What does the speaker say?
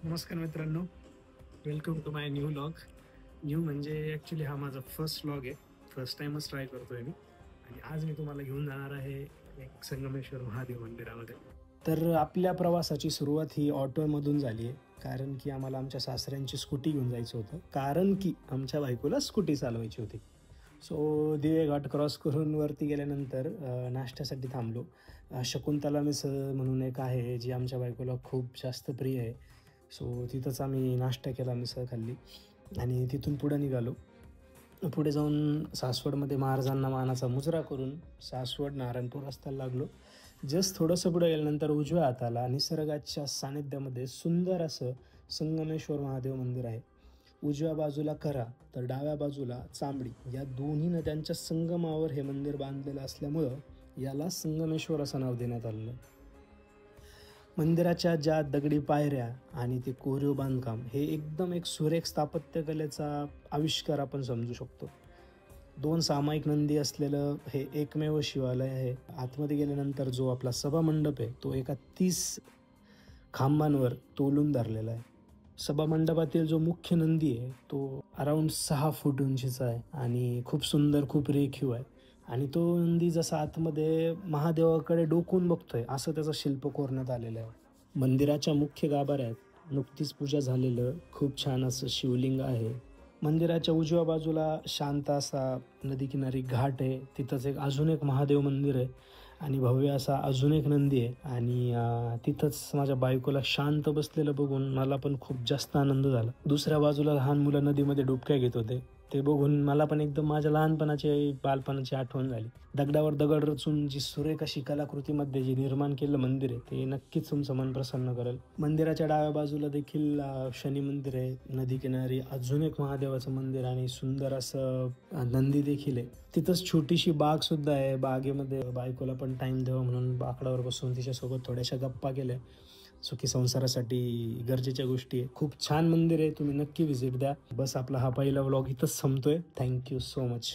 नमस्कार मित्रांनो, welcome to my new vlog. New म्हणजे ॲक्च्युली हा माझा फर्स्ट व्लॉग आहे. फर्स्ट टाईमच ट्राय करतोय मी आणि आज मी तुम्हाला घेऊन जाणार आहे एक संगमेश्वर महादेव मंदिरामध्ये. तर आपल्या प्रवासाची सुरुवात ही ऑटोमधून झाली आहे, कारण की आम्हाला आमच्या सासऱ्यांची स्कूटी घेऊन जायचं होतं, कारण की आमच्या बायकोला स्कूटी चालवायची होती. सो दिवे घाट क्रॉस करून वरती गेल्यानंतर नाश्त्यासाठी थांबलो. शकुंतला मिसळ म्हणून एक आहे जी आमच्या बायकोला खूप जास्त प्रिय आहे. सो तिथंच आम्ही नाश्ता केला, मिसळ खाल्ली आणि तिथून पुढे निघालो. पुढे जाऊन सासवडमध्ये महाराजांना मानाचा मुजरा करून सासवड नारायणपूर रस्त्याला लागलो. जस्ट थोडंसं पुढे गेल्यानंतर उजव्या हाताला निसर्गाच्या सानिध्यामध्ये सुंदर असं संगमेश्वर महादेव मंदिर आहे. उजव्या बाजूला करा तर डाव्या बाजूला चांबडी या दोन्ही नद्यांच्या संगमावर हे मंदिर बांधलेलं असल्यामुळं याला संगमेश्वर असं नाव देण्यात आलेलं आहे. मंदिराच्या ज्या दगडी पायऱ्या आणि ते कोरीव बांधकाम हे एकदम एक सुरेख स्थापत्यकलेचा आविष्कार आपण समजू शकतो. 2 सामायिक नंदी असलेलं हे एकमेव शिवालय आहे. आतमध्ये गेल्यानंतर जो आपला सभामंडप आहे तो एका 30 खांबांवर तोलून धरलेला आहे. सभामंडपातील जो मुख्य नंदी आहे तो अराऊंड 6 फूट उंचीचा आहे आणि खूप सुंदर, खूप रेखीव आहे. आणि तो नंदी जसा आतमध्ये महादेवाकडे डोकून बघतोय असं त्याचं शिल्प कोरण्यात आलेलं आहे. मंदिराच्या मुख्य गाभाऱ्यात नुकतीच पूजा झालेलं खूप छान असं शिवलिंग आहे. मंदिराच्या उजव्या बाजूला शांत असा नदीकिनारी घाट आहे. तिथंच अजून एक महादेव मंदिर आहे आणि भव्य असा अजून एक नंदी आहे. आणि तिथंच माझ्या बायकोला शांत बसलेलं बघून मला पण खूप जास्त आनंद झाला. दुसऱ्या बाजूला लहान मुलं नदीमध्ये डुबक्या घेत होते. ते बघून मला पण एकदम माझ्या बालपणाची आठवण झाली. दगडावर दगड रचून जी सुरेख अशी कलाकृतीमध्ये जे निर्माण केलं मंदिर आहे ते नक्कीच तुमचं मन प्रसन्न करेल. मंदिराच्या डाव्या बाजूला देखील शनी मंदिर आहे. नदीकिनारी अजून एक महादेवाचं मंदिर आणि सुंदर असं नंदी देखील आहे. तिथंच छोटीशी बाग सुद्धा आहे. बागेमध्ये बायकोला पण टाईम द्यावा म्हणून बाकडावर बसून तिच्यासोबत थोड्याशा गप्पा केल्या. सुखी संसारासाठी गरजेच्या गोष्टी आहे. खूप छान मंदिर आहे, तुम्ही नक्की व्हिजिट द्या. बस आपला हा पहिला व्लॉग इथंच संपतोय. Thank you so much.